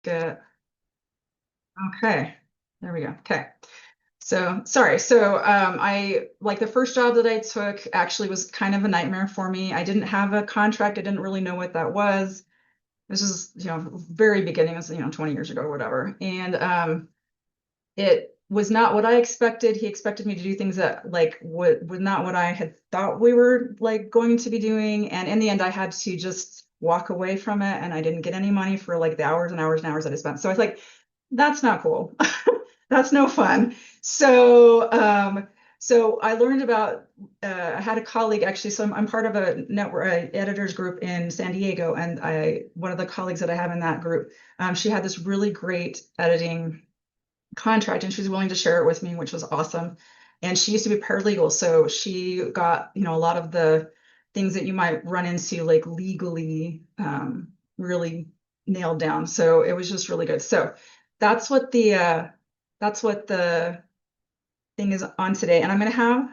Good. Okay. There we go. Okay. So sorry. So I like the first job that I took actually was kind of a nightmare for me. I didn't have a contract. I didn't really know what that was. This is, very beginning, it was, 20 years ago or whatever. And it was not what I expected. He expected me to do things that like was not what I had thought we were like going to be doing. And in the end, I had to just walk away from it, and I didn't get any money for like the hours and hours and hours that I spent. So I was like, that's not cool. That's no fun. So I learned about. I had a colleague actually. So I'm part of a network editors group in San Diego, and one of the colleagues that I have in that group, she had this really great editing contract, and she was willing to share it with me, which was awesome. And she used to be paralegal, so she got, a lot of the things that you might run into like legally really nailed down. So it was just really good. So that's what the uh, that's what the thing is on today. And I'm gonna have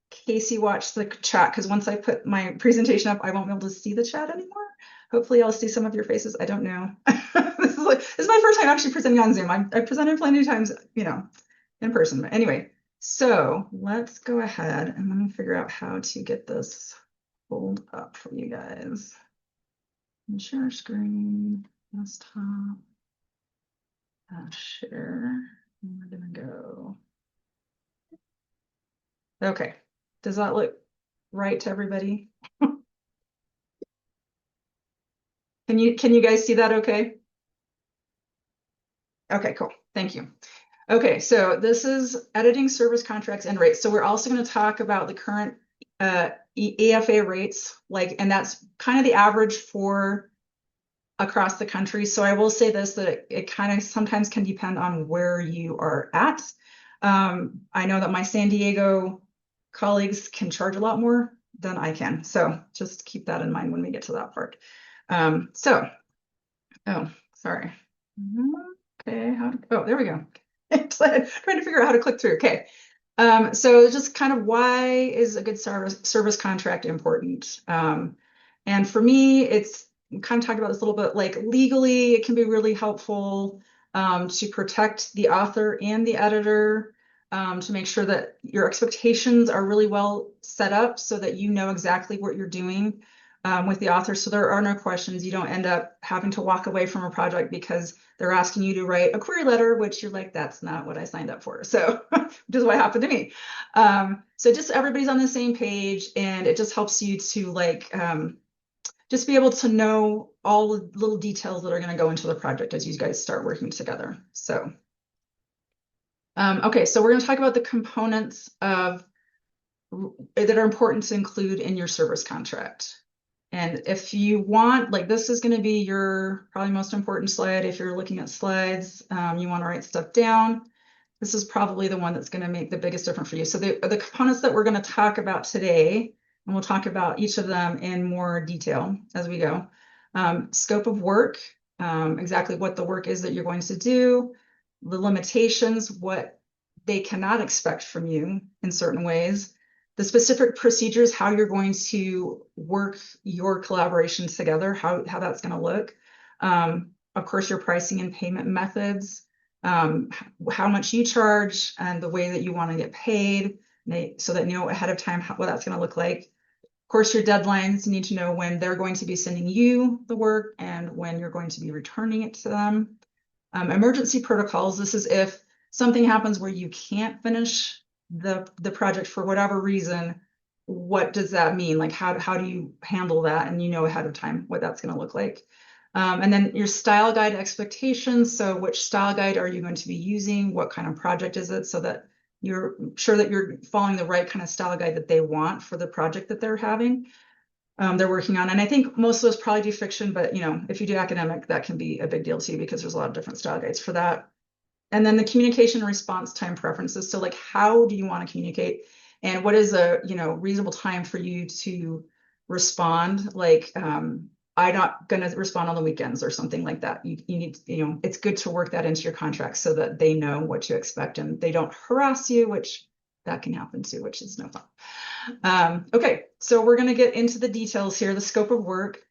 Casey watch the chat because once I put my presentation up, I won't be able to see the chat anymore. Hopefully I'll see some of your faces. I don't know. This is my first time actually presenting on Zoom. I presented plenty of times, in person. But anyway, so let's go ahead and let me figure out how to get this pulled up for you guys. Share screen, desktop, share. We're gonna go. Okay. Does that look right to everybody? Can you guys see that okay? Okay, cool. Thank you. Okay, so this is editing service contracts and rates. So we're also going to talk about the current EFA rates, and that's kind of the average for across the country. So I will say this, that it kind of sometimes can depend on where you are at. I know that my San Diego colleagues can charge a lot more than I can. So just keep that in mind when we get to that part. Oh, sorry. Okay, oh, there we go. Trying to figure out how to click through. Okay. So just kind of why is a good service contract important? And for me, it's kind of talked about this a little bit, like legally, it can be really helpful to protect the author and the editor, to make sure that your expectations are really well set up so that you know exactly what you're doing with the author. So there are no questions. You don't end up having to walk away from a project because they're asking you to write a query letter, which you're like, that's not what I signed up for. So, which is what happened to me. So just everybody's on the same page, and it just helps you to just be able to know all the little details that are going to go into the project as you guys start working together. So, okay, so we're going to talk about the components that are important to include in your service contract. And if you want, like this is going to be your probably most important slide. If you're looking at slides, you want to write stuff down. This is probably the one that's going to make the biggest difference for you. So the components that we're going to talk about today, and we'll talk about each of them in more detail as we go. Scope of work, exactly what the work is that you're going to do, the limitations, what they cannot expect from you in certain ways, the specific procedures, how you're going to work your collaborations together, how that's going to look. Of course, your pricing and payment methods, how much you charge, and the way that you want to get paid, so that you know ahead of time what that's going to look like. Of course, your deadlines, you need to know when they're going to be sending you the work and when you're going to be returning it to them. Emergency protocols, this is if something happens where you can't finish the project for whatever reason, what does that mean? Like how do you handle that? And you know ahead of time what that's going to look like. And then your style guide expectations. So which style guide are you going to be using? What kind of project is it? So that you're sure that you're following the right kind of style guide that they want for the project that they're having, they're working on. And I think most of those probably do fiction, but if you do academic, that can be a big deal too, because there's a lot of different style guides for that. And then the communication response time preferences. So like, how do you want to communicate? And what is a, reasonable time for you to respond? Like, I'm not going to respond on the weekends or something like that. You need, it's good to work that into your contract so that they know what to expect and they don't harass you, which that can happen too, which is no fun. Okay, so we're going to get into the details here. The scope of work.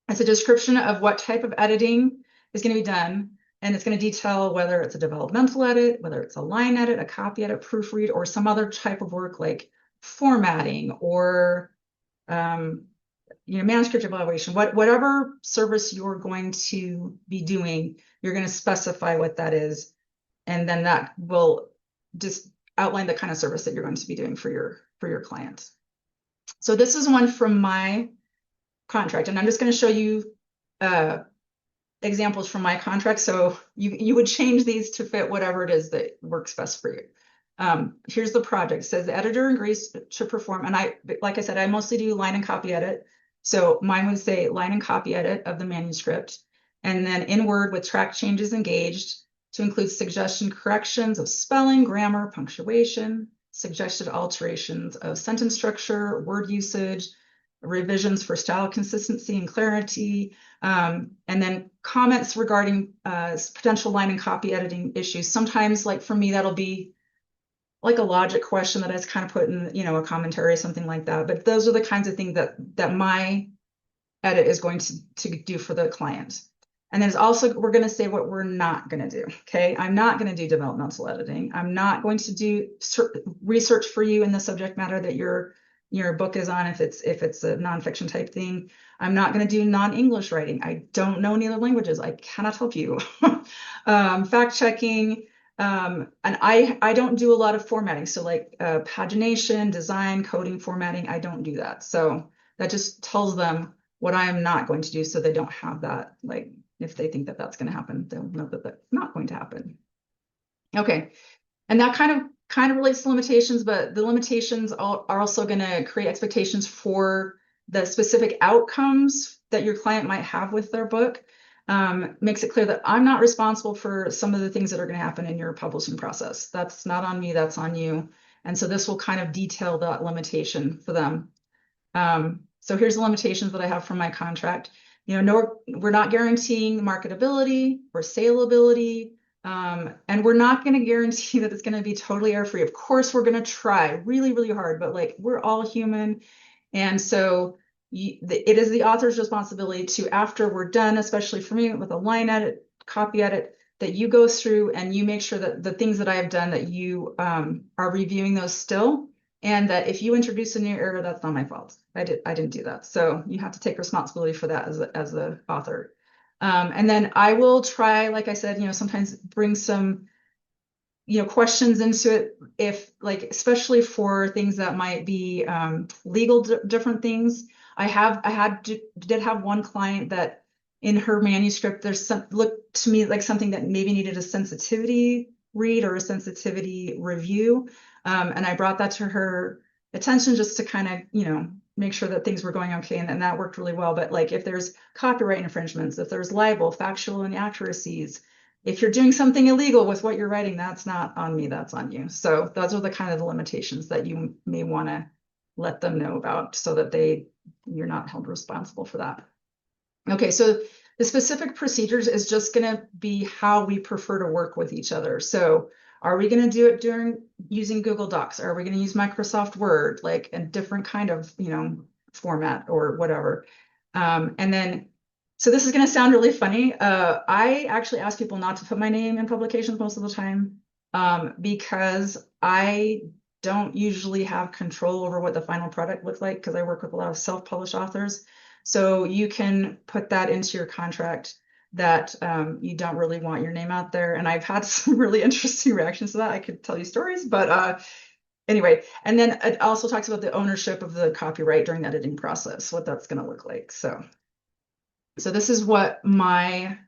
It's a description of what type of editing is going to be done. And it's going to detail whether it's a developmental edit, whether it's a line edit, a copy edit, proofread, or some other type of work like formatting or manuscript evaluation, whatever service you're going to be doing, you're going to specify what that is. And then that will just outline the kind of service that you're going to be doing for your clients. So this is one from my contract, and I'm just going to show you examples from my contract. So you would change these to fit whatever it is that works best for you. Here's the project. It says the editor agrees to perform, and like I said, I mostly do line and copy edit. So mine would say line and copy edit of the manuscript, and then in Word with track changes engaged to include suggestion corrections of spelling, grammar, punctuation, suggested alterations of sentence structure, word usage, revisions for style consistency and clarity, and then comments regarding potential line and copy editing issues. Sometimes, like for me, that'll be like a logic question that I just kind of put in, a commentary or something like that. But those are the kinds of things that my edit is going to do for the client. And then it's also, we're going to say what we're not going to do. Okay. I'm not going to do developmental editing. I'm not going to do research for you in the subject matter that your book is on, if it's a nonfiction type thing. I'm not going to do non-English writing. I don't know any other languages. I cannot help you. Fact checking. And I don't do a lot of formatting. So like pagination, design, coding, formatting, I don't do that. So that just tells them what I am not going to do, so they don't have that, like, if they think that that's going to happen, they'll know that that's not going to happen. Okay, and that kind of relates to limitations, but the limitations are also going to create expectations for the specific outcomes that your client might have with their book. Makes it clear that I'm not responsible for some of the things that are going to happen in your publishing process. That's not on me, that's on you. And so this will kind of detail that limitation for them. So here's the limitations that I have from my contract. No, we're not guaranteeing marketability or salability, and we're not going to guarantee that it's going to be totally error-free. Of course, we're going to try really, really hard, but like we're all human, and so it is the author's responsibility to, after we're done, especially for me with a line edit, copy edit, that you go through and you make sure that the things that I have done, that you are reviewing those still. And that if you introduce a new error, that's not my fault. I didn't do that. So you have to take responsibility for that as the author. And then I will try, like I said, sometimes bring some, questions into it, if like, especially for things that might be legal, different things. Did have one client that in her manuscript, looked to me like something that maybe needed a sensitivity read or a sensitivity review. And I brought that to her attention just to kind of, make sure that things were going okay. And that worked really well. But like if there's copyright infringements, if there's libel, factual inaccuracies, if you're doing something illegal with what you're writing, that's not on me, that's on you. So those are the kind of the limitations that you may want to let them know about, so that you're not held responsible for that. Okay, so the specific procedures is just going to be how we prefer to work with each other. So are we going to do it using Google Docs? Are we going to use Microsoft Word, like a different kind of, format or whatever? And then, so this is going to sound really funny. I actually ask people not to put my name in publications most of the time, because I don't usually have control over what the final product looks like, because I work with a lot of self-published authors. So you can put that into your contract that you don't really want your name out there. And I've had some really interesting reactions to that. I could tell you stories, but anyway. And then it also talks about the ownership of the copyright during the editing process, what that's going to look like. So this is what my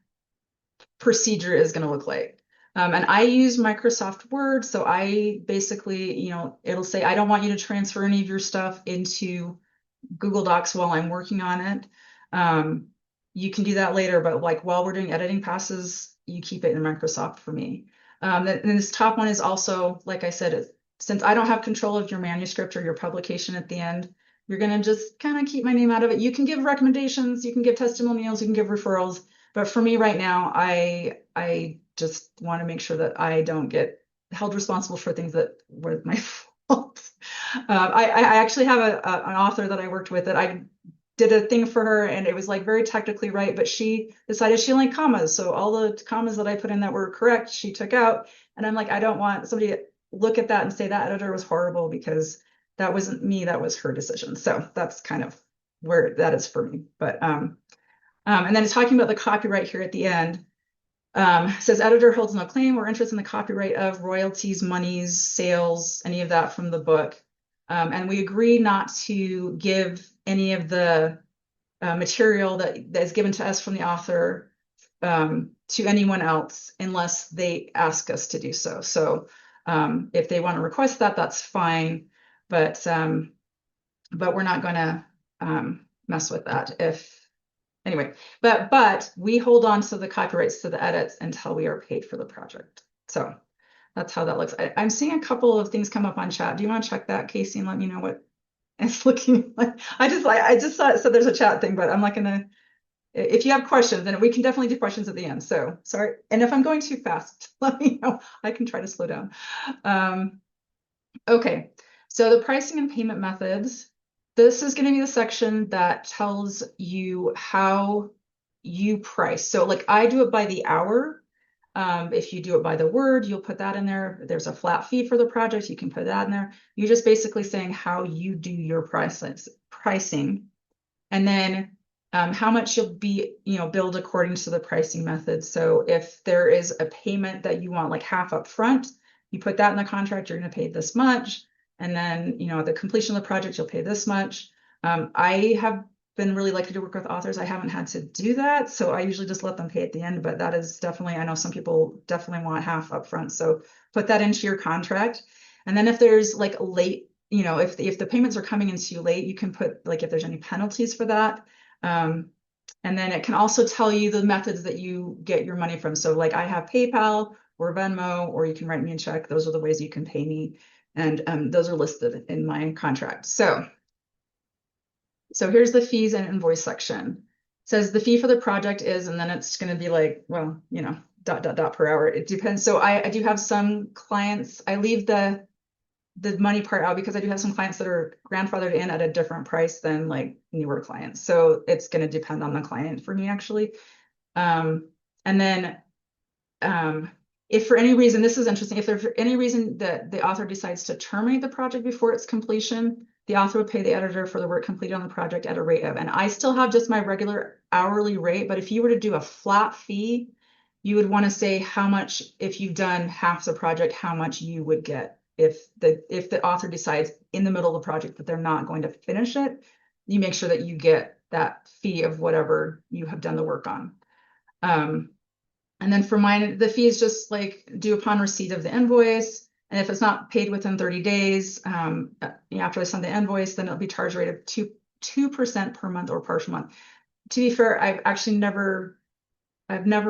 procedure is going to look like. And I use Microsoft Word. So I basically, it'll say, I don't want you to transfer any of your stuff into Google Docs while I'm working on it. You can do that later, but like while we're doing editing passes, you keep it in Microsoft for me. And this top one is also, like I said, since I don't have control of your manuscript or your publication at the end, you're going to just kind of keep my name out of it. You can give recommendations, you can give testimonials, you can give referrals. But for me right now, I just want to make sure that I don't get held responsible for things that were my fault. I actually have an author that I worked with that I did a thing for her and it was like very technically right, but she decided she liked commas. So all the commas that I put in that were correct, she took out. And I'm like, I don't want somebody to look at that and say that editor was horrible because that wasn't me, that was her decision. So that's kind of where that is for me. But and then it's talking about the copyright here at the end. Says editor holds no claim or interest in the copyright of royalties, monies, sales, any of that from the book. And we agree not to give any of the material that is given to us from the author to anyone else unless they ask us to do so. So if they want to request that, that's fine. But we're not going to mess with that. Anyway, but we hold on to the copyrights to the edits until we are paid for the project. So that's how that looks. I'm seeing a couple of things come up on chat. Do you want to check that, Casey, and let me know what it's looking like? I just saw it, so there's a chat thing, but I'm not gonna. If you have questions, then we can definitely do questions at the end. So sorry, and if I'm going too fast, let me know. I can try to slow down. Okay, so the pricing and payment methods. This is going to be the section that tells you how you price. So like I do it by the hour. If you do it by the word, you'll put that in there. There's a flat fee for the project. You can put that in there. You're just basically saying how you do your pricing. And then how much you'll be, billed according to the pricing method. So if there is a payment that you want like half up front, you put that in the contract, you're going to pay this much. And then, at the completion of the project, you'll pay this much. I have been really lucky to work with authors. I haven't had to do that. So I usually just let them pay at the end, but that is definitely, I know some people definitely want half up front. So put that into your contract. And then if there's like late, if the payments are coming in too late, you can put like if there's any penalties for that. And then it can also tell you the methods that you get your money from. So like I have PayPal or Venmo, or you can write me a check. Those are the ways you can pay me. And those are listed in my contract. So here's the fees and invoice section. It says the fee for the project is, and then it's going to be like, well, dot per hour. It depends. So I do have some clients. I leave the money part out because I do have some clients that are grandfathered in at a different price than like newer clients. So it's going to depend on the client for me actually. And then if for any reason, this is interesting, if there's any reason that the author decides to terminate the project before its completion, the author would pay the editor for the work completed on the project at a rate of, and I still have just my regular hourly rate, but if you were to do a flat fee, you would want to say how much, if you've done half the project, how much you would get if the author decides in the middle of the project that they're not going to finish it. You make sure that you get that fee of whatever you have done the work on. And then for mine, the fee is just like due upon receipt of the invoice. And if it's not paid within 30 days, after I send the invoice, then it'll be charged rate of 2% per month or partial month. To be fair, I've never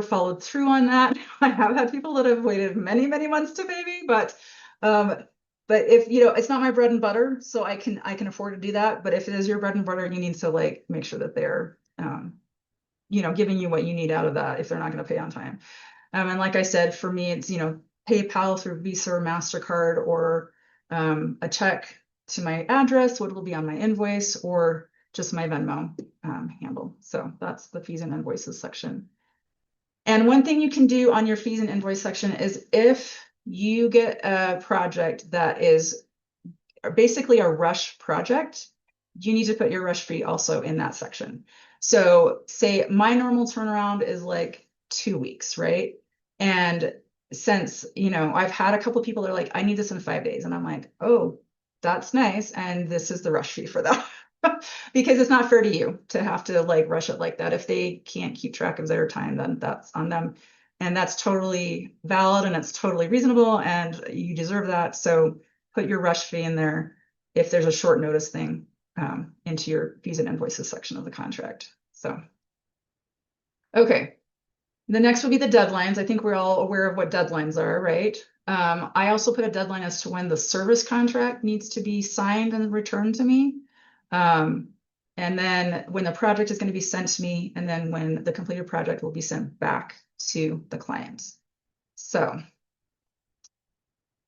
followed through on that. I have had people that have waited many, many months to pay me, but if it's not my bread and butter, so I can afford to do that. But if it is your bread and butter, you need to like make sure that they're giving you what you need out of that if they're not going to pay on time. And like I said, for me, it's PayPal through Visa or MasterCard, or a check to my address, what will be on my invoice, or just my Venmo handle. So that's the fees and invoices section. And one thing you can do on your fees and invoice section is if you get a project that is basically a rush project, you need to put your rush fee also in that section. So say my normal turnaround is like 2 weeks, right? And since, I've had a couple of people that are like, I need this in 5 days. And I'm like, oh, that's nice. And this is the rush fee for that. Because it's not fair to you to have to like rush it like that. If they can't keep track of their time, then that's on them. And that's totally valid and it's totally reasonable and you deserve that. So put your rush fee in there if there's a short notice thing into your fees and invoices section of the contract. So, okay. The next will be the deadlines. I think we're all aware of what deadlines are, right? I also put a deadline as to when the service contract needs to be signed and returned to me. And then when the project is going to be sent to me, and then when the completed project will be sent back to the client. So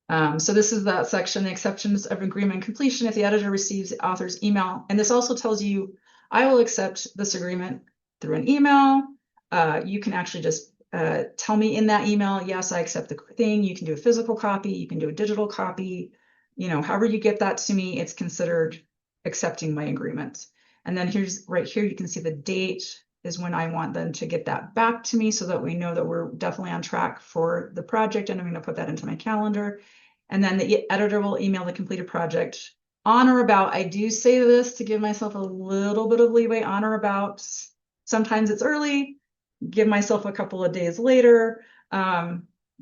this is that section, the exceptions of agreement completion. If the editor receives the author's email, and this also tells you, I will accept this agreement through an email. You can actually just tell me in that email, yes, I accept the thing. You can do a physical copy, you can do a digital copy. However you get that to me, it's considered accepting my agreement. And then right here, you can see the date is when I want them to get that back to me so that we know that we're definitely on track for the project, and I'm going to put that into my calendar. And then the editor will email the completed project on or about. I do say this to give myself a little bit of leeway, on or about. Sometimes it's early, give myself a couple of days later,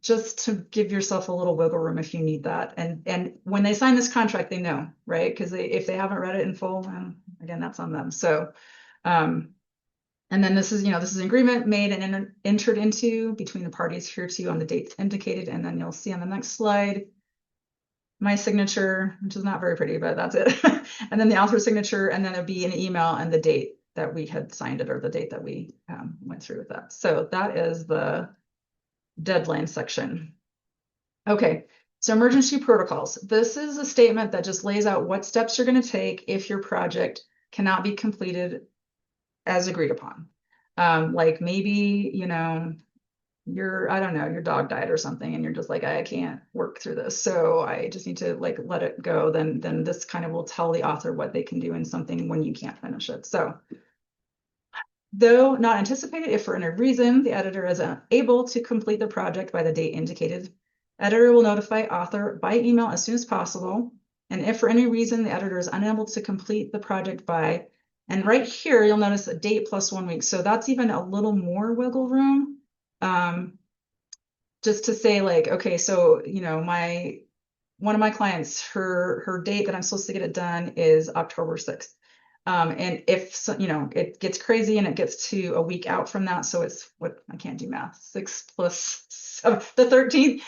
just to give yourself a little wiggle room if you need that. And when they sign this contract, they know, right? Because if they haven't read it in full, again, that's on them. So, and then this is an agreement made and entered into between the parties hereto on the dates indicated. And then you'll see on the next slide my signature, which is not very pretty, but that's it. And then the author's signature, and then it'll be an email and the date that we had signed it, or the date that we went through with that. So that is the deadline section. Okay, so emergency protocols. This is a statement that just lays out what steps you're going to take if your project cannot be completed as agreed upon. Like maybe, I don't know, your dog died or something, and you're just like, I can't work through this, so I just need to like let it go. Then this kind of will tell the author what they can do in something when you can't finish it. So, though not anticipated, if for any reason the editor is unable to complete the project by the date indicated, editor will notify author by email as soon as possible. And if for any reason the editor is unable to complete the project by, and right here you'll notice a date plus 1 week, so that's even a little more wiggle room. Just to say, like, okay, so one of my clients, her date that I'm supposed to get it done is October 6th. And if it gets crazy and it gets to a week out from that, so it's I can't do math, 6 plus 7, the 13th,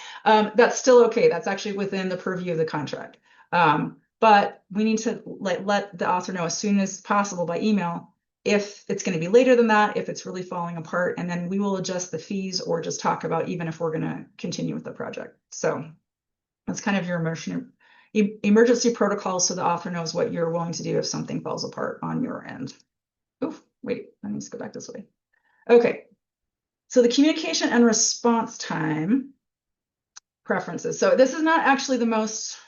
that's still okay. That's actually within the purview of the contract. But we need to let the author know as soon as possible by email if it's going to be later than that, if it's really falling apart, and then we will adjust the fees or just talk about even if we're going to continue with the project. So that's kind of your emergency protocol, so the author knows what you're willing to do if something falls apart on your end. Oof, wait, let me just go back this way. Okay, so the communication and response time preferences. So this is not actually the most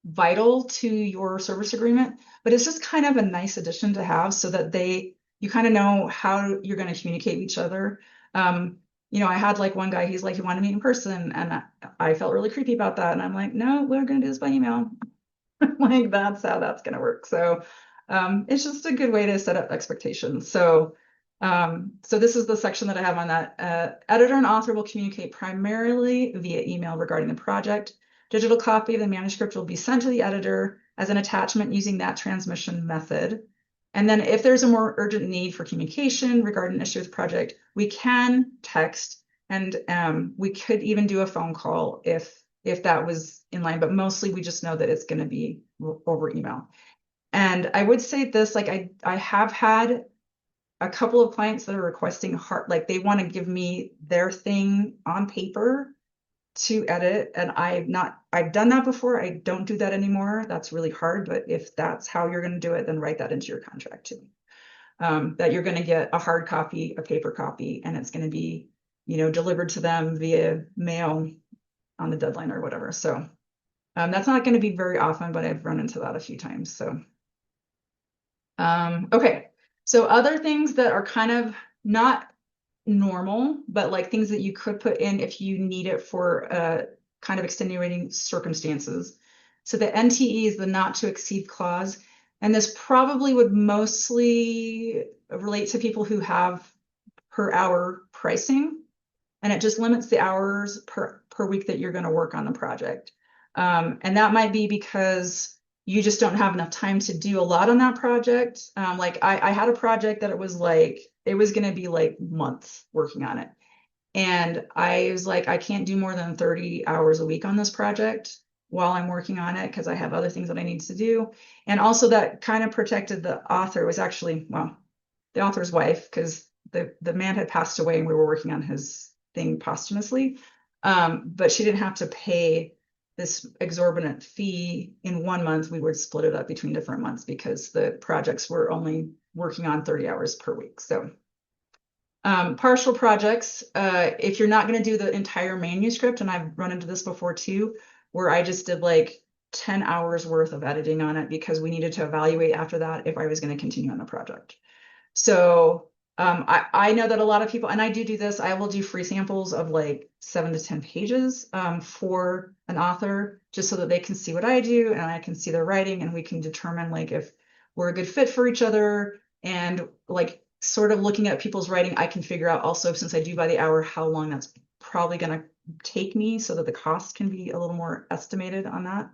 vital to your service agreement, but it's just kind of a nice addition to have so that you kind of know how you're going to communicate with each other. I had like one guy, he's like, he wanted to meet in person, and I felt really creepy about that. And I'm like, no, we're going to do this by email. Like, that's how that's going to work. So it's just a good way to set up expectations. So this is the section that I have on that. Editor and author will communicate primarily via email regarding the project. Digital copy of the manuscript will be sent to the editor as an attachment using that transmission method. And then if there's a more urgent need for communication regarding an issue with the project, we can text, and we could even do a phone call if that was in line, but mostly we just know that it's going to be over email. And I would say this, like I have had a couple of clients that are requesting like they want to give me their thing on paper to edit, and I've done that before. I don't do that anymore. That's really hard, but if that's how you're going to do it, then write that into your contract too. That you're going to get a hard copy, a paper copy, and it's going to be, delivered to them via mail on the deadline or whatever. So that's not going to be very often, but I've run into that a few times. So okay, so other things that are kind of not normal, but like things that you could put in if you need it for kind of extenuating circumstances. So the NTE is the not to exceed clause, and this probably would mostly relate to people who have per hour pricing, and it just limits the hours per week that you're going to work on the project. And that might be because you just don't have enough time to do a lot on that project. Like I had a project that it was going to be like months working on it. And I was like, I can't do more than 30 hours a week on this project while I'm working on it because I have other things that I need to do. And also that kind of protected the author. It was actually, well, the author's wife, because the man had passed away and we were working on his thing posthumously. But she didn't have to pay this exorbitant fee in 1 month. We would split it up between different months because the projects were only working on 30 hours per week. So partial projects, if you're not going to do the entire manuscript, and I've run into this before too, where I just did like 10 hours worth of editing on it because we needed to evaluate after that if I was going to continue on the project. So I know that a lot of people, and I do this, I will do free samples of like 7 to 10 pages for an author, just so that they can see what I do and I can see their writing, and we can determine like if we're a good fit for each other. And like sort of looking at people's writing, I can figure out also, since I do by the hour, how long that's probably going to take me, so that the cost can be a little more estimated on that.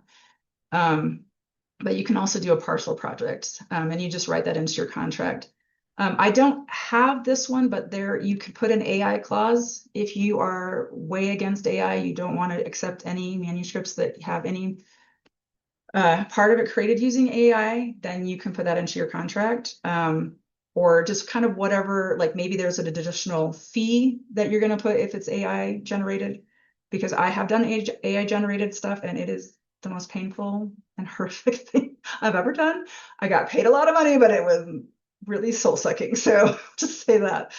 But you can also do a partial project, and you just write that into your contract. I don't have this one, but there you could put an AI clause. If you are way against AI, you don't want to accept any manuscripts that have any part of it created using AI, then you can put that into your contract. Or just kind of whatever, like maybe there's an additional fee that you're going to put if it's AI generated, because I have done AI generated stuff and it is the most painful and horrific thing I've ever done. I got paid a lot of money, but it was really soul sucking. So just say that.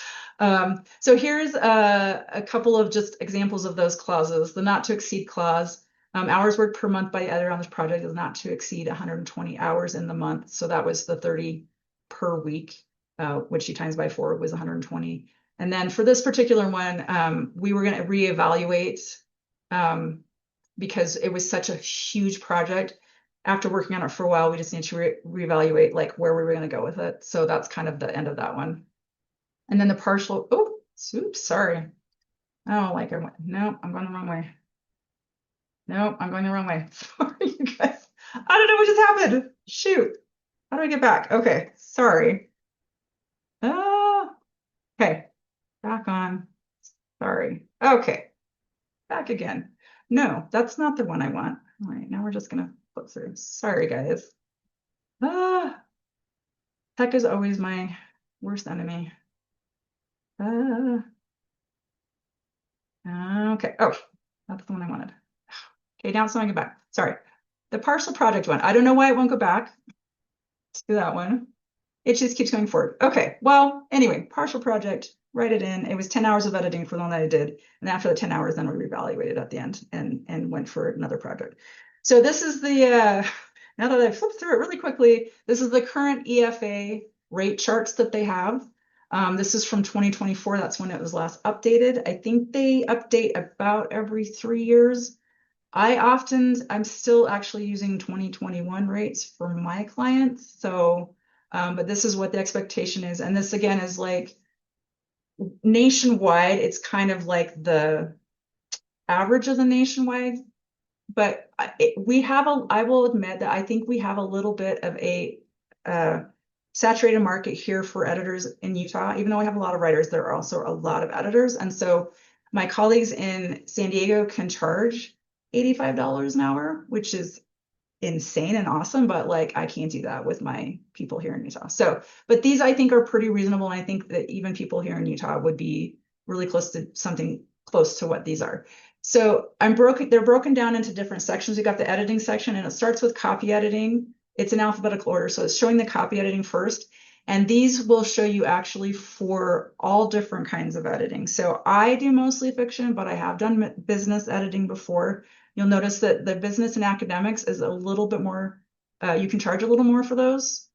So here's a couple of just examples of those clauses. The not to exceed clause. Hours worked per month by editor on this project is not to exceed 120 hours in the month. So that was the 30 per week, which you times by 4 was 120. And then for this particular one, we were going to reevaluate because it was such a huge project. After working on it for a while, we just need to reevaluate like where we were going to go with it. So that's kind of the end of that one. And then the partial, oops, sorry. I don't like it. No, I'm going the wrong way. No, I'm going the wrong way. Sorry, you guys. I don't know what just happened. Shoot. How do I get back? Okay, sorry. Okay, back on. Sorry. Okay, back again. No, that's not the one I want. All right, now we're just gonna flip through. Sorry, guys. Tech is always my worst enemy. Okay. Oh, that's the one I wanted. Okay, now it's not going back. Sorry. The partial project one. I don't know why it won't go back to that one. It just keeps going forward. Okay. Well, anyway, partial project, write it in. It was 10 hours of editing for the one that I did. And after the 10 hours, then we reevaluated at the end and went for another project. So this is the, now that I've flipped through it really quickly, this is the current UFE rate charts that they have. This is from 2024. That's when it was last updated. I think they update about every 3 years. I'm still actually using 2021 rates for my clients. So, but this is what the expectation is. And this again is like nationwide, it's kind of like the average of the nationwide. But I will admit that I think we have a little bit of a saturated market here for editors in Utah. Even though I have a lot of writers, there are also a lot of editors. And so my colleagues in San Diego can charge $85 an hour, which is insane and awesome, but like I can't do that with my people here in Utah. So, but these I think are pretty reasonable. And I think that even people here in Utah would be really close to something close to what these are. So they're broken down into different sections. We got the editing section, and it starts with copy editing. It's in alphabetical order. So it's showing the copy editing first. And these will show you actually for all different kinds of editing. So I do mostly fiction, but I have done business editing before. You'll notice that the business and academics is a little bit more, you can charge a little more for those.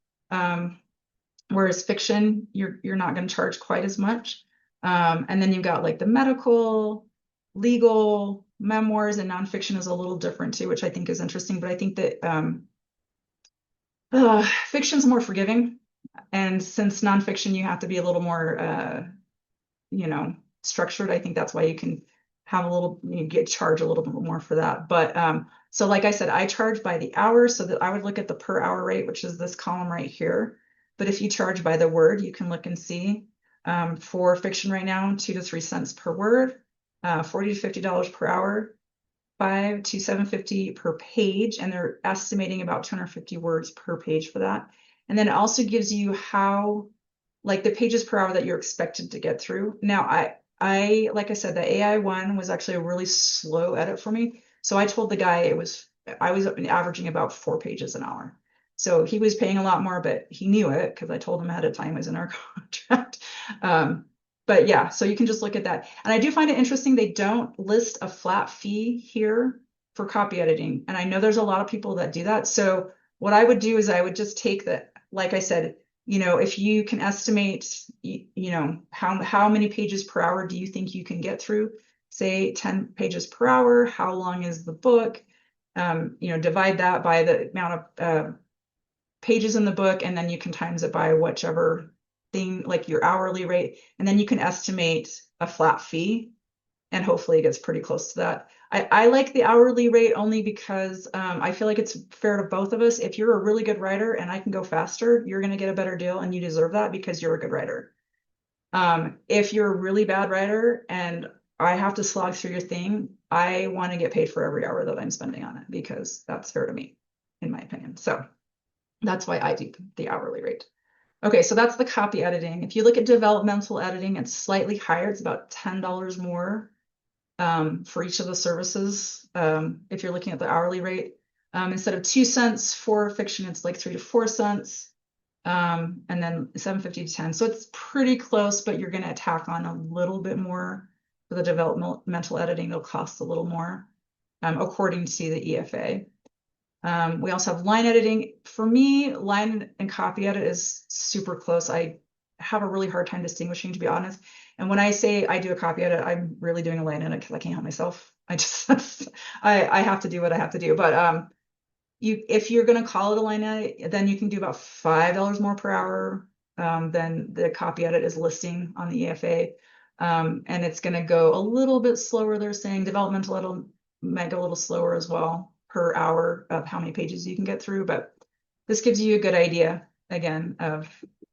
Whereas fiction, you're not going to charge quite as much. And then you've got like the medical, legal, memoirs, and nonfiction is a little different too, which I think is interesting. But I think that fiction's more forgiving. And since nonfiction, you have to be a little more, structured. I think that's why you can have you get charged a little bit more for that. But so like I said, I charge by the hour, so that I would look at the per hour rate, which is this column right here. But if you charge by the word, you can look and see for fiction right now, 2 to 3 cents per word, $40 to $50 per hour, $5 to $7.50 per page, and they're estimating about 250 words per page for that. And then it also gives you how, like the pages per hour that you're expected to get through. Now, I like I said, the AI one was actually a really slow edit for me. So I told the guy I was averaging about 4 pages an hour. So he was paying a lot more, but he knew it because I told him ahead of time it was in our contract. But yeah, so you can just look at that. And I do find it interesting, they don't list a flat fee here for copy editing. And I know there's a lot of people that do that. So what I would do is I would just take the, like I said, if you can estimate, how many pages per hour do you think you can get through? Say 10 pages per hour. How long is the book? Divide that by the amount of pages in the book, and then you can times it by whichever thing, like your hourly rate, and then you can estimate a flat fee, and hopefully it gets pretty close to that. I like the hourly rate only because I feel like it's fair to both of us. If you're a really good writer and I can go faster, you're going to get a better deal, and you deserve that because you're a good writer. If you're a really bad writer and I have to slog through your thing, I want to get paid for every hour that I'm spending on it because that's fair to me, in my opinion. So that's why I do the hourly rate. Okay, so that's the copy editing. If you look at developmental editing, it's slightly higher. It's about $10 more for each of the services. If you're looking at the hourly rate, instead of 2 cents for fiction, it's like 3 to 4 cents. And then 7.50 to 10. So it's pretty close, but you're going to tack on a little bit more for the developmental editing. It'll cost a little more, according to the EFA. We also have line editing. For me, line and copy edit is super close. I have a really hard time distinguishing, to be honest. And when I say I do a copy edit, I'm really doing a line edit because I can't help myself. I have to do what I have to do. But if you're going to call it a line edit, then you can do about $5 more per hour than the copy edit is listing on the EFA. And it's going to go a little bit slower. They're saying developmental edit might go a little slower as well per hour of how many pages you can get through. But this gives you a good idea, again, of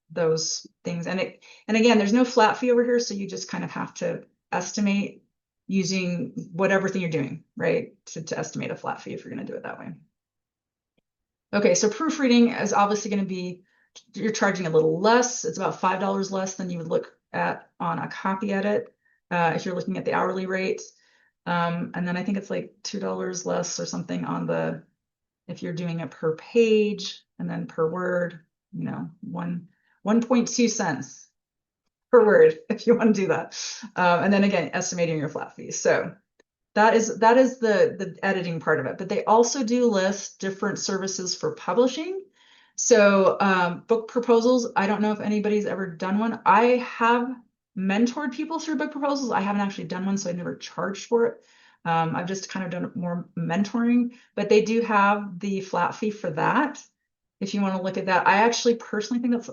those things. And again, there's no flat fee over here, so you just kind of have to estimate using whatever thing you're doing, right? To estimate a flat fee if you're going to do it that way. Okay, so proofreading is obviously going to be, you're charging a little less. It's about $5 less than you would look at on a copy edit if you're looking at the hourly rate. And then I think it's like $2 less or something on the, if you're doing it per page, and then per word, 1.2 cents per word if you want to do that. And then again, estimating your flat fees. So that is the editing part of it. But they also do list different services for publishing. So book proposals, I don't know if anybody's ever done one. I have mentored people through book proposals. I haven't actually done one, so I never charged for it. I've just kind of done more mentoring, but they do have the flat fee for that. If you want to look at that, I actually personally think that's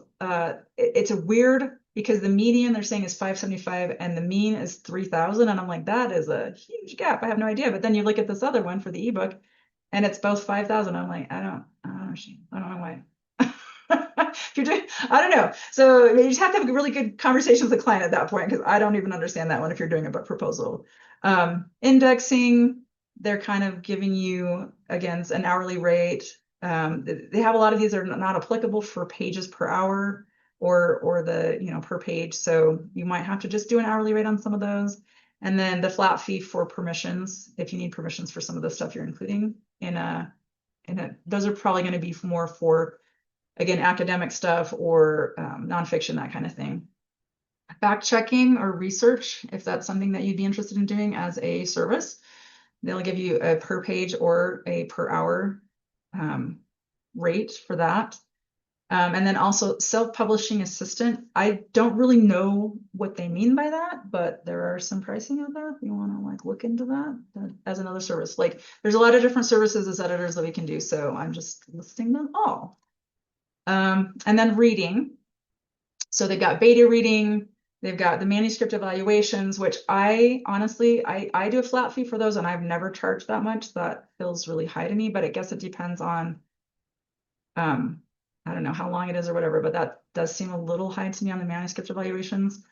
it's a weird, because the median they're saying is 575 and the mean is 3,000, and I'm like, that is a huge gap. I have no idea. But then you look at this other one for the ebook, and it's both 5,000. I'm like, I don't know why. If you're doing, I don't know. So you just have to have a really good conversation with the client at that point, because I don't even understand that one if you're doing a book proposal. Indexing, they're kind of giving you, again, an hourly rate. They have a lot of these are not applicable for pages per hour or the, per page. So you might have to just do an hourly rate on some of those. And then the flat fee for permissions, if you need permissions for some of the stuff you're including those are probably going to be more for, again, academic stuff or nonfiction, that kind of thing. Fact checking or research, if that's something that you'd be interested in doing as a service, they'll give you a per page or a per hour rate for that. And then also self-publishing assistant. I don't really know what they mean by that, but there are some pricing out there if you want to look into that as another service. There's a lot of different services as editors that we can do, so I'm just listing them all. And then reading. So they've got beta reading, they've got the manuscript evaluations, which I honestly do a flat fee for those, and I've never charged that much. That feels really high to me, but I guess it depends on, I don't know how long it is or whatever, but that does seem a little high to me on the manuscript evaluations,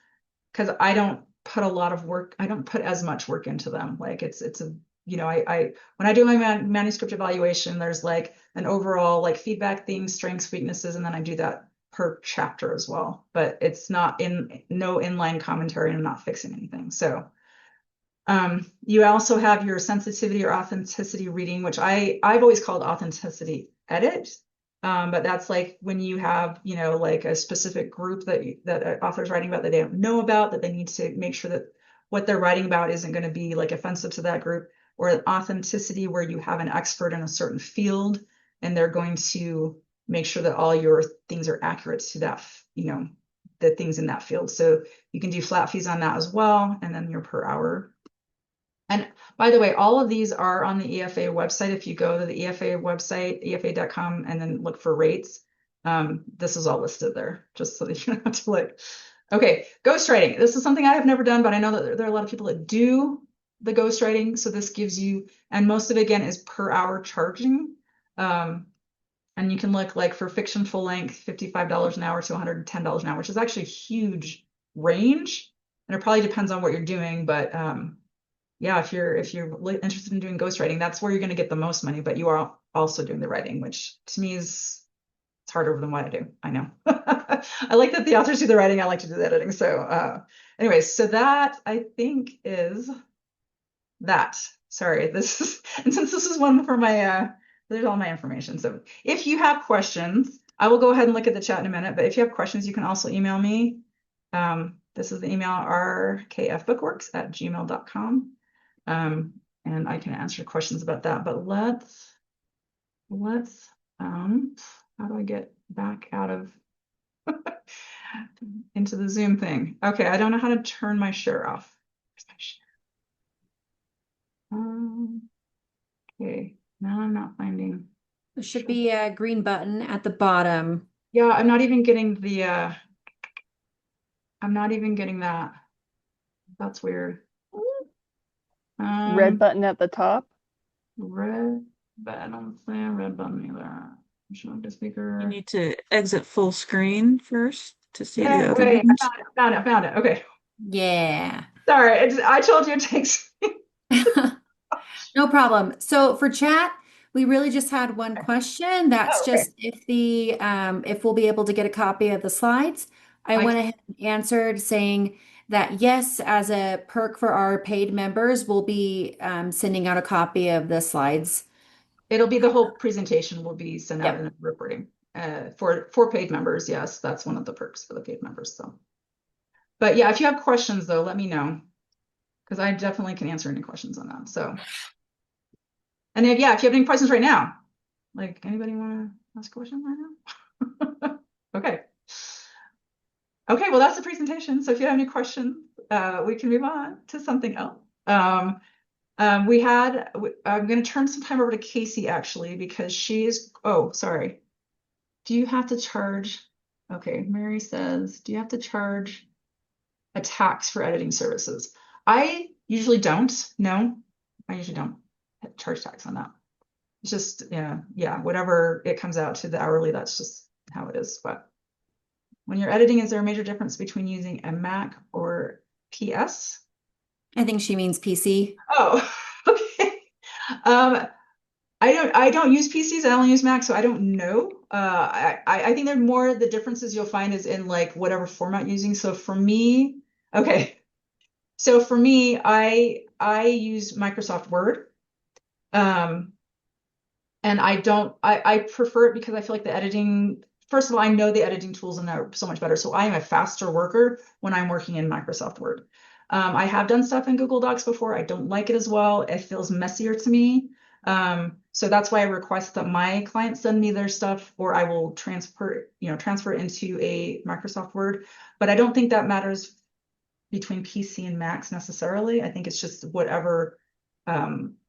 because I don't put a lot of work, I don't put as much work into them. It's a, when I do my manuscript evaluation, there's an overall feedback, things, strengths, weaknesses, and then I do that per chapter as well, but it's not no inline commentary, and I'm not fixing anything. So you also have your sensitivity or authenticity reading, which I've always called authenticity edit. But that's like when you have, like a specific group that an author's writing about that they don't know about, that they need to make sure that what they're writing about isn't going to be like offensive to that group, or an authenticity where you have an expert in a certain field and they're going to make sure that all your things are accurate to that, the things in that field. So you can do flat fees on that as well, and then your per hour. And by the way, all of these are on the EFA website. If you go to the EFA website, efa.com, and then look for rates, this is all listed there, just so that you don't have to look. Okay, ghostwriting. This is something I have never done, but I know that there are a lot of people that do the ghostwriting. So this gives you, and most of it again is per hour charging. And you can look like for fiction full length, $55 an hour to $110 an hour, which is actually a huge range. And it probably depends on what you're doing, but yeah, if you're interested in doing ghostwriting, that's where you're going to get the most money, but you are also doing the writing, which to me is it's harder than what I do. I know. I like that the authors do the writing. I like to do the editing. So anyways, so that I think is that. Sorry, this is, and since this is one for my there's all my information. So if you have questions, I will go ahead and look at the chat in a minute, but if you have questions, you can also email me. This is the email rkfbookworks@gmail.com. And I can answer questions about that, but let's how do I get back out of into the Zoom thing? Okay, I don't know how to turn my share off. Where's my share? Okay, now I'm not finding. There should be a green button at the bottom. Yeah, I'm not even getting the I'm not even getting that. That's weird. Red button at the top. Red button. I don't see a red button either. Show the speaker. You need to exit full screen first to see the Yeah, other wait, ones. I found it. Okay. Yeah. Sorry, I told you it takes. No problem. So for chat, we really just had one question. That's Oh, okay. just if we'll be able to get a copy of the slides. I went ahead and answered saying that yes, as a perk for our paid members, we'll be sending out a copy of the slides. It'll be the whole presentation will be sent out Yep. in a recording. For paid members, yes, that's one of the perks for the paid members. So, but yeah, if you have questions though, let me know because I definitely can answer any questions on that. So, and if you have any questions right now, like anybody want to ask a question right now? Okay. Okay, well that's the presentation. So if you have any questions, we can move on to something else. I'm going to turn some time over to Casey actually, because oh, sorry. Do you have to charge? Okay, Mary says, do you have to charge a tax for editing services? I usually don't. No, I usually don't charge tax on that. It's just, yeah, whatever it comes out to the hourly, that's just how it is. But when you're editing, is there a major difference between using a Mac or PS? I think she means PC. Oh, okay. I don't use PCs. I only use Mac, so I don't know. I think the differences you'll find is in like whatever format you're using. So for me, okay. So for me, I use Microsoft Word. And I prefer it because I feel like the editing, first of all, I know the editing tools and they're so much better. So I am a faster worker when I'm working in Microsoft Word. I have done stuff in Google Docs before. I don't like it as well. It feels messier to me. So that's why I request that my clients send me their stuff, or I will transfer it into a Microsoft Word. But I don't think that matters between PC and Macs necessarily. I think it's just whatever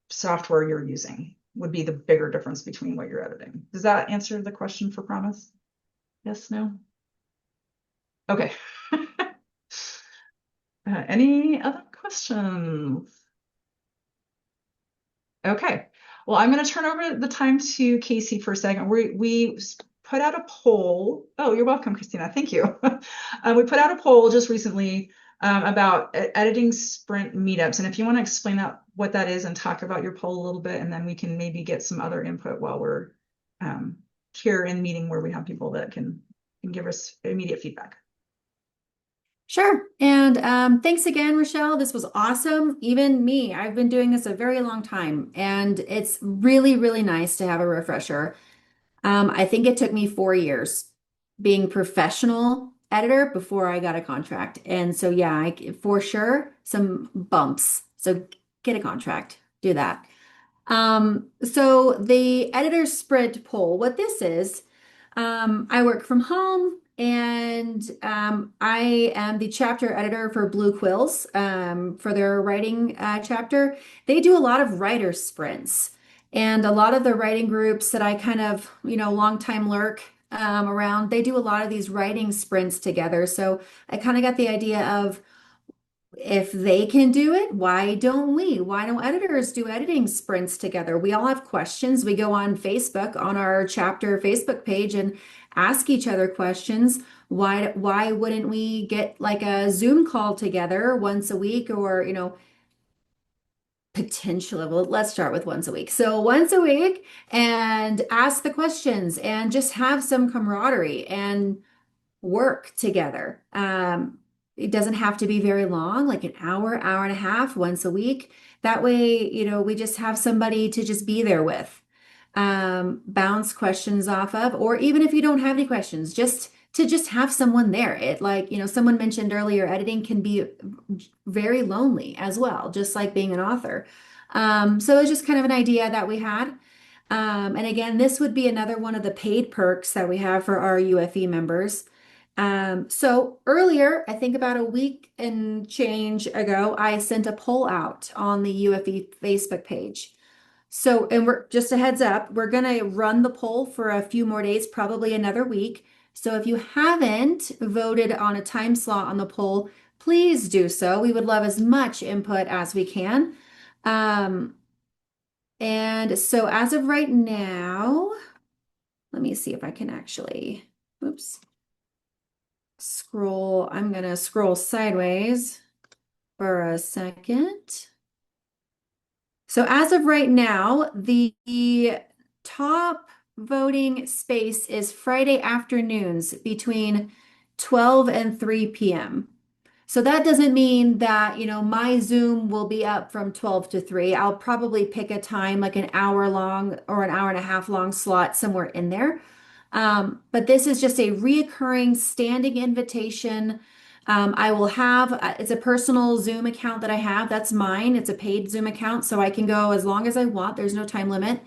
software you're using would be the bigger difference between what you're editing. Does that answer the question for Promise? Yes, no? Okay. Any other questions? Okay. Well, I'm going to turn over the time to Casey for a second. We put out a poll. Oh, you're welcome, Christina. Thank you. We put out a poll just recently about editing sprint meetups. And if you want to explain what that is and talk about your poll a little bit, and then we can maybe get some other input while we're here in meeting where we have people that can give us immediate feedback. Sure. And thanks again, Rachelle. This was awesome. Even me, I've been doing this a very long time, and it's really, really nice to have a refresher. I think it took me 4 years being professional editor before I got a contract. And so, yeah, for sure, some bumps. So get a contract, do that. So the editor sprint poll, what this is, I work from home and I am the chapter editor for Blue Quills for their writing chapter. They do a lot of writer sprints. And a lot of the writing groups that I kind of, long time lurk around, they do a lot of these writing sprints together. So I kind of got the idea of if they can do it, why don't we? Why don't editors do editing sprints together? We all have questions. We go on Facebook, on our chapter Facebook page, and ask each other questions. Why wouldn't we get like a Zoom call together once a week or, potentially, well, let's start with once a week. So once a week and ask the questions and just have some camaraderie and work together. It doesn't have to be very long, like an hour, hour and a half once a week. That way, we just have somebody to just be there with, bounce questions off of, or even if you don't have any questions, just have someone there. It like, someone mentioned earlier, editing can be very lonely as well, just like being an author. So it's just kind of an idea that we had. And again, this would be another one of the paid perks that we have for our UFE members. So earlier, I think about a week and change ago, I sent a poll out on the UFE Facebook page. So, and we're just a heads up, we're going to run the poll for a few more days, probably another week. So if you haven't voted on a time slot on the poll, please do so. We would love as much input as we can. Um, and so as of right now, let me see if I can actually, oops, scroll. I'm going to scroll sideways for a second. So as of right now, the top voting space is Friday afternoons between 12 and 3 p.m. So that doesn't mean that, my Zoom will be up from 12 to 3. I'll probably pick a time like an hour long or an hour and a half long slot somewhere in there. But this is just a reoccurring standing invitation. I will have, it's a personal Zoom account that I have. That's mine. It's a paid Zoom account, so I can go as long as I want. There's no time limit.